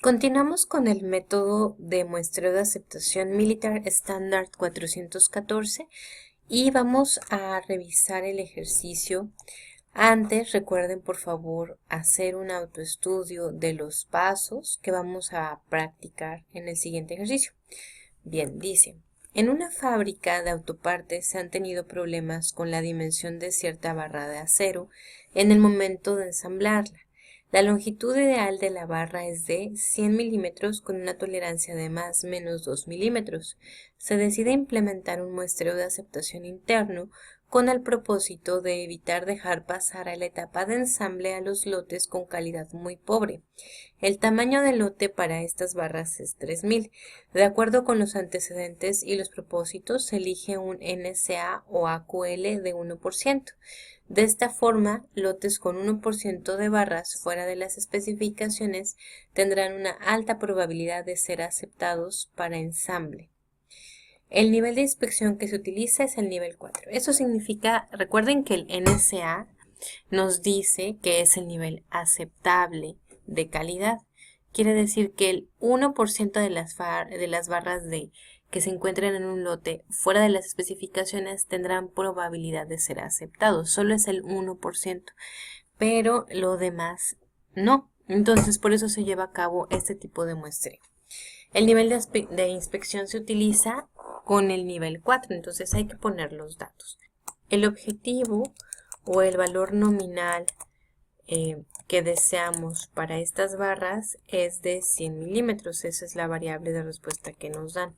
Continuamos con el método de muestreo de aceptación Militar Standard 414 y vamos a revisar el ejercicio. Antes, recuerden por favor hacer un autoestudio de los pasos que vamos a practicar en el siguiente ejercicio. Bien, dice, en una fábrica de autopartes se han tenido problemas con la dimensión de cierta barra de acero en el momento de ensamblarla. La longitud ideal de la barra es de 100 milímetros con una tolerancia de más o menos 2 milímetros. Se decide implementar un muestreo de aceptación interno con el propósito de evitar dejar pasar a la etapa de ensamble a los lotes con calidad muy pobre. El tamaño del lote para estas barras es 3000. De acuerdo con los antecedentes y los propósitos, se elige un NSA o AQL de 1%. De esta forma, lotes con 1% de barras fuera de las especificaciones tendrán una alta probabilidad de ser aceptados para ensamble. El nivel de inspección que se utiliza es el nivel 4. Eso significa, recuerden que el NSA nos dice que es el nivel aceptable de calidad. Quiere decir que el 1% de las barras que se encuentran en un lote fuera de las especificaciones tendrán probabilidad de ser aceptados. Solo es el 1%, pero lo demás no. Entonces, por eso se lleva a cabo este tipo de muestreo. El nivel de inspección se utiliza con el nivel 4, entonces hay que poner los datos. El objetivo o el valor nominal que deseamos para estas barras es de 100 milímetros. Esa es la variable de respuesta que nos dan.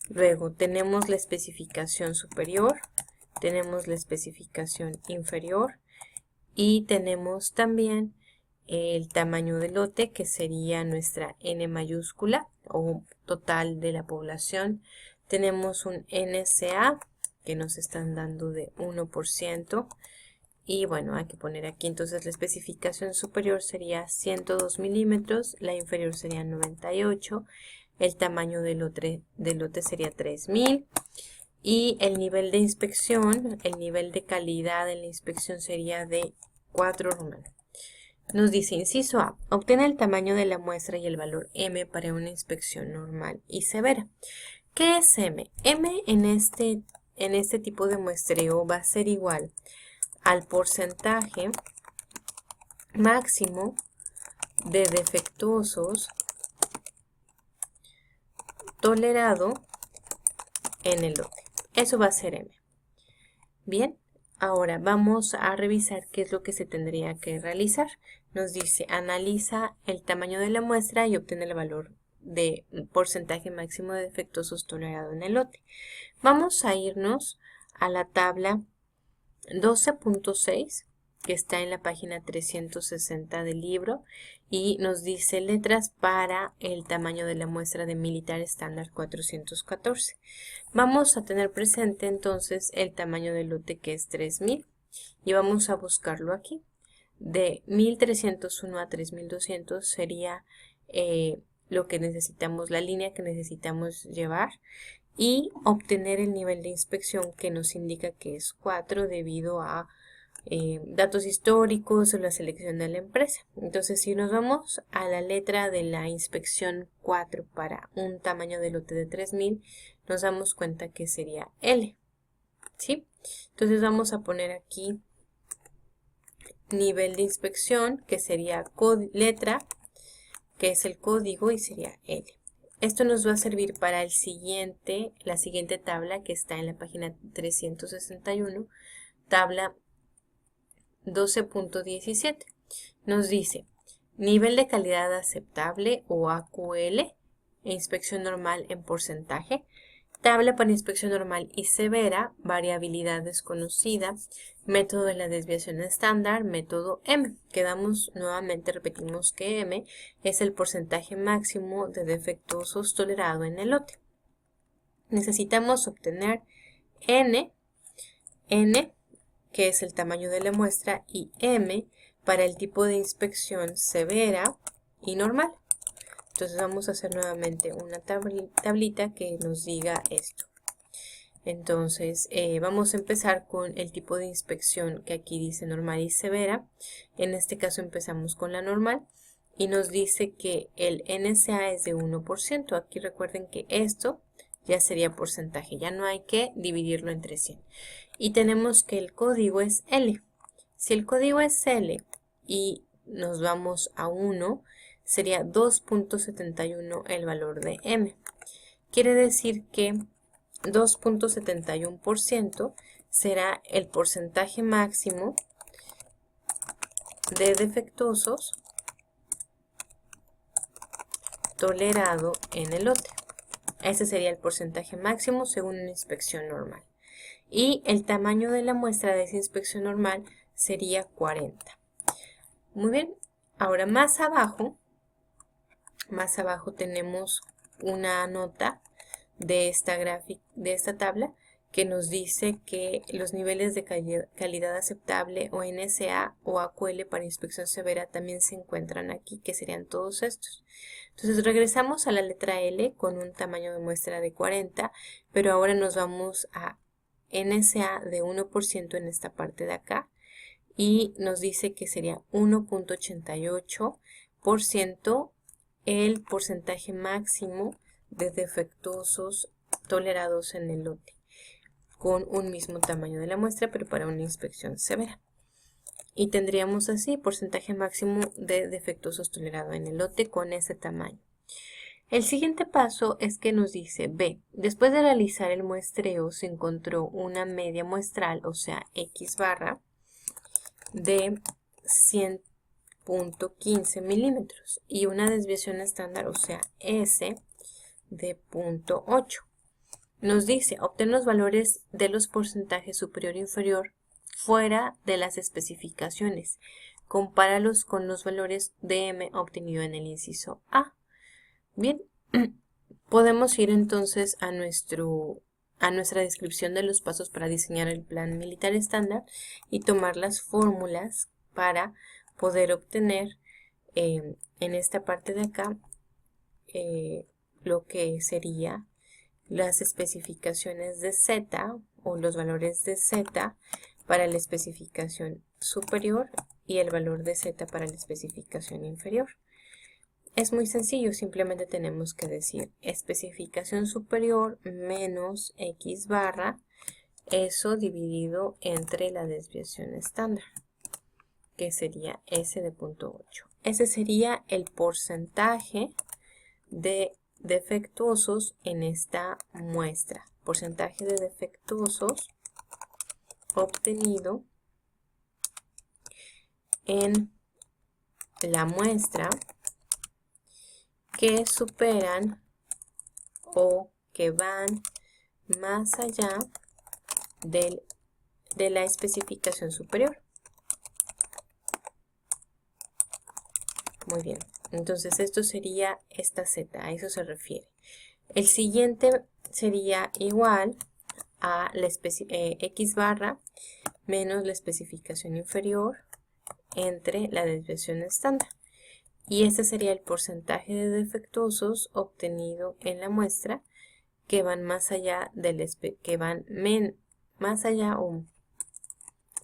Luego tenemos la especificación superior, tenemos la especificación inferior y tenemos también el tamaño del lote, que sería nuestra N mayúscula o total de la población. Tenemos un NSA que nos están dando de 1%. Y bueno, hay que poner aquí entonces la especificación superior sería 102 milímetros, la inferior sería 98, el tamaño del lote sería 3000 y el nivel de inspección, el nivel de calidad en la inspección sería de 4 romanos. Nos dice, inciso A, obtiene el tamaño de la muestra y el valor M para una inspección normal y severa. ¿Qué es M? M en este tipo de muestreo va a ser igual al porcentaje máximo de defectuosos tolerado en el lote. Eso va a ser M. Bien, ahora vamos a revisar qué es lo que se tendría que realizar. Nos dice, analiza el tamaño de la muestra y obtiene el valor de porcentaje máximo de defectuosos tolerado en el lote. Vamos a irnos a la tabla 12.6, que está en la página 360 del libro, y nos dice letras para el tamaño de la muestra de Militar Standard 414. Vamos a tener presente entonces el tamaño del lote, que es 3000, y vamos a buscarlo aquí. De 1301 a 3200 sería lo que necesitamos, la línea que necesitamos llevar, y obtener el nivel de inspección, que nos indica que es 4 debido a datos históricos o la selección de la empresa. Entonces, si nos vamos a la letra de la inspección 4 para un tamaño de lote de 3000, nos damos cuenta que sería L, ¿sí? Entonces vamos a poner aquí nivel de inspección, que sería letra, que es el código, y sería L. Esto nos va a servir para la siguiente tabla, que está en la página 361, tabla 12.17. Nos dice, nivel de calidad aceptable o AQL, inspección normal en porcentaje, tabla para inspección normal y severa, variabilidad desconocida, método de la desviación estándar, método M. Nuevamente repetimos que M es el porcentaje máximo de defectuosos tolerado en el lote. Necesitamos obtener N, que es el tamaño de la muestra, y M para el tipo de inspección severa y normal. Entonces vamos a hacer nuevamente una tablita que nos diga esto. Entonces vamos a empezar con el tipo de inspección, que aquí dice normal y severa. En este caso empezamos con la normal y nos dice que el NSA es de 1%. Aquí recuerden que esto ya sería porcentaje, ya no hay que dividirlo entre 100. Y tenemos que el código es L. Si el código es L y nos vamos a 1, sería 2.71 el valor de M. Quiere decir que 2.71% será el porcentaje máximo de defectuosos tolerado en el lote. Ese sería el porcentaje máximo según una inspección normal. Y el tamaño de la muestra de esa inspección normal sería 40. Muy bien, ahora más abajo tenemos una nota de esta tabla que nos dice que los niveles de calidad aceptable o NSA o AQL para inspección severa también se encuentran aquí, que serían todos estos. Entonces regresamos a la letra L con un tamaño de muestra de 40, pero ahora nos vamos a NSA de 1% en esta parte de acá y nos dice que sería 1.88% el porcentaje máximo de defectuosos tolerados en el lote, con un mismo tamaño de la muestra, pero para una inspección severa. Y tendríamos así porcentaje máximo de defectuosos tolerado en el lote con ese tamaño. El siguiente paso es que nos dice, B, después de realizar el muestreo se encontró una media muestral, o sea, X barra, de 100.15 milímetros y una desviación estándar, o sea, S, de 0.8. Nos dice, obtén los valores de los porcentajes superior e inferior fuera de las especificaciones. Compáralos con los valores de M obtenido en el inciso A. Bien, podemos ir entonces a nuestra descripción de los pasos para diseñar el plan militar estándar y tomar las fórmulas para poder obtener en esta parte de acá lo que sería las especificaciones de Z o los valores de Z para la especificación superior y el valor de Z para la especificación inferior. Es muy sencillo, simplemente tenemos que decir especificación superior menos X barra, eso dividido entre la desviación estándar, que sería S de 0.8. Ese sería el porcentaje de defectuosos en esta muestra. Porcentaje de defectuosos obtenido en la muestra que superan o que van más allá de la especificación superior. Muy bien, entonces esto sería esta Z, a eso se refiere. El siguiente sería igual a la X barra menos la especificación inferior entre la desviación estándar. Y este sería el porcentaje de defectuosos obtenido en la muestra que van más allá más allá o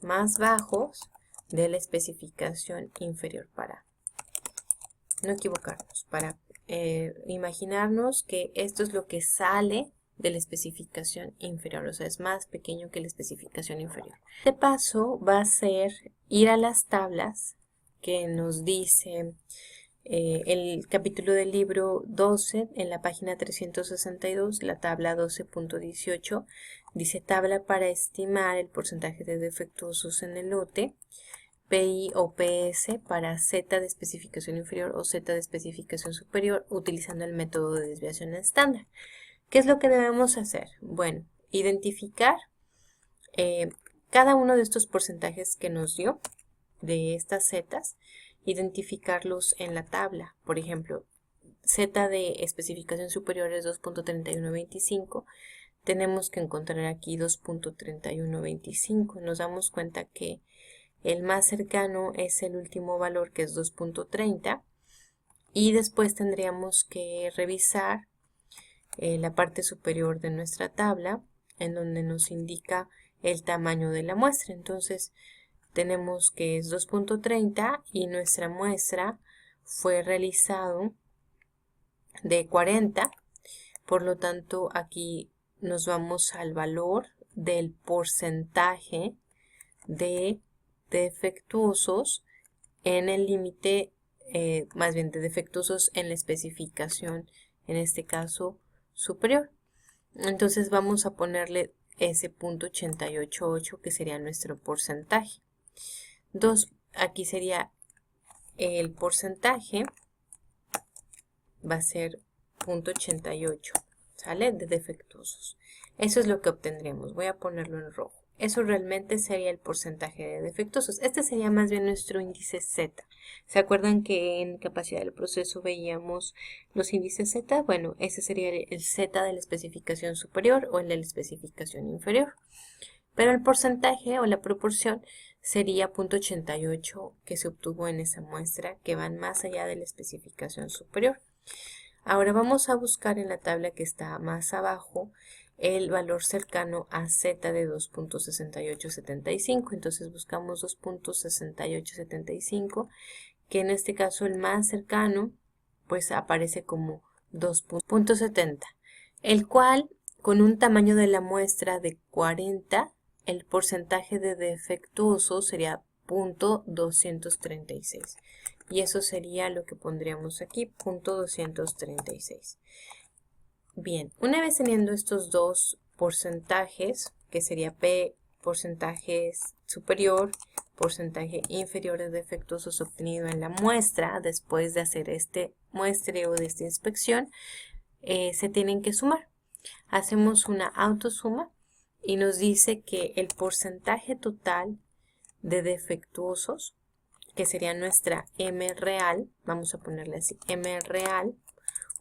más bajos de la especificación inferior, para no equivocarnos, para imaginarnos que esto es lo que sale de la especificación inferior, o sea, es más pequeño que la especificación inferior. Este paso va a ser ir a las tablas que nos dice el capítulo del libro 12 en la página 362, la tabla 12.18, dice tabla para estimar el porcentaje de defectuosos en el lote, PI o PS para Z de especificación inferior o Z de especificación superior utilizando el método de desviación estándar. ¿Qué es lo que debemos hacer? Bueno, identificar cada uno de estos porcentajes que nos dio de estas Z's, identificarlos en la tabla. Por ejemplo, Z de especificación superior es 2.3125. Tenemos que encontrar aquí 2.3125. Nos damos cuenta que el más cercano es el último valor, que es 2.30. Y después tendríamos que revisar la parte superior de nuestra tabla, en donde nos indica el tamaño de la muestra. Entonces, tenemos que es 2.30 y nuestra muestra fue realizado de 40, por lo tanto aquí nos vamos al valor del porcentaje de defectuosos en el límite, más bien de defectuosos en la especificación, en este caso superior. Entonces vamos a ponerle ese 0.888 que sería nuestro porcentaje. Aquí sería el porcentaje, va a ser 0.88, ¿sale? De defectuosos. Eso es lo que obtendremos. Voy a ponerlo en rojo. Eso realmente sería el porcentaje de defectuosos. Este sería más bien nuestro índice Z. ¿Se acuerdan que en capacidad del proceso veíamos los índices Z? Bueno, ese sería el Z de la especificación superior o el de la especificación inferior. Pero el porcentaje o la proporción sería 0.88 que se obtuvo en esa muestra, que van más allá de la especificación superior. Ahora vamos a buscar en la tabla que está más abajo el valor cercano a Z de 2.6875. Entonces buscamos 2.6875, que en este caso el más cercano pues aparece como 2.70, el cual con un tamaño de la muestra de 40, el porcentaje de defectuoso sería 0.236. Y eso sería lo que pondríamos aquí, 0.236. Bien, una vez teniendo estos dos porcentajes, que sería P porcentaje superior, porcentaje inferior de defectuosos obtenido en la muestra, después de hacer este muestreo de esta inspección, se tienen que sumar. Hacemos una autosuma y nos dice que el porcentaje total de defectuosos, que sería nuestra M real, vamos a ponerle así, M real,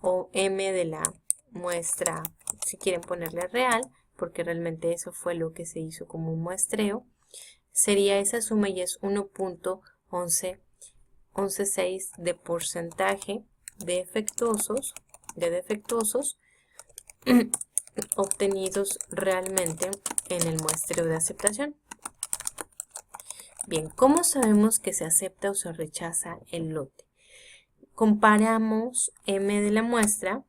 o M de la muestra, si quieren ponerle real, porque realmente eso fue lo que se hizo como un muestreo, sería esa suma y es 1.116 de porcentaje de defectuosos obtenidos realmente en el muestreo de aceptación. Bien, ¿cómo sabemos que se acepta o se rechaza el lote? Comparamos M de la muestra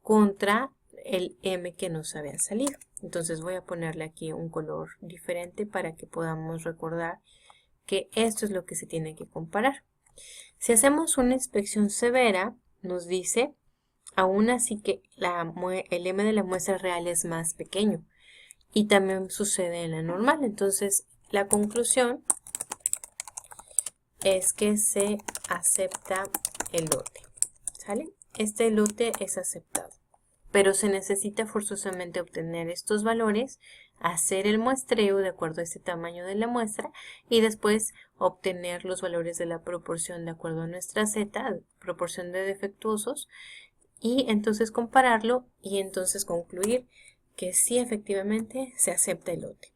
contra el M que nos había salido. Entonces voy a ponerle aquí un color diferente para que podamos recordar que esto es lo que se tiene que comparar. Si hacemos una inspección severa, nos dice aún así que el M de la muestra real es más pequeño. Y también sucede en la normal. Entonces la conclusión es que se acepta el lote, ¿sale? Este lote es aceptado, pero se necesita forzosamente obtener estos valores, hacer el muestreo de acuerdo a este tamaño de la muestra y después obtener los valores de la proporción de acuerdo a nuestra Z, proporción de defectuosos, y entonces compararlo y entonces concluir que sí efectivamente se acepta el lote.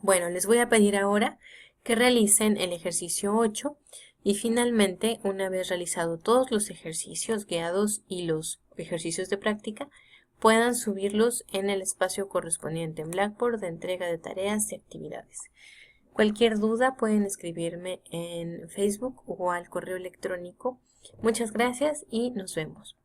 Bueno, les voy a pedir ahora que realicen el ejercicio 8 y finalmente, una vez realizado todos los ejercicios guiados y los ejercicios de práctica, puedan subirlos en el espacio correspondiente en Blackboard de entrega de tareas y actividades. Cualquier duda pueden escribirme en Facebook o al correo electrónico. Muchas gracias y nos vemos.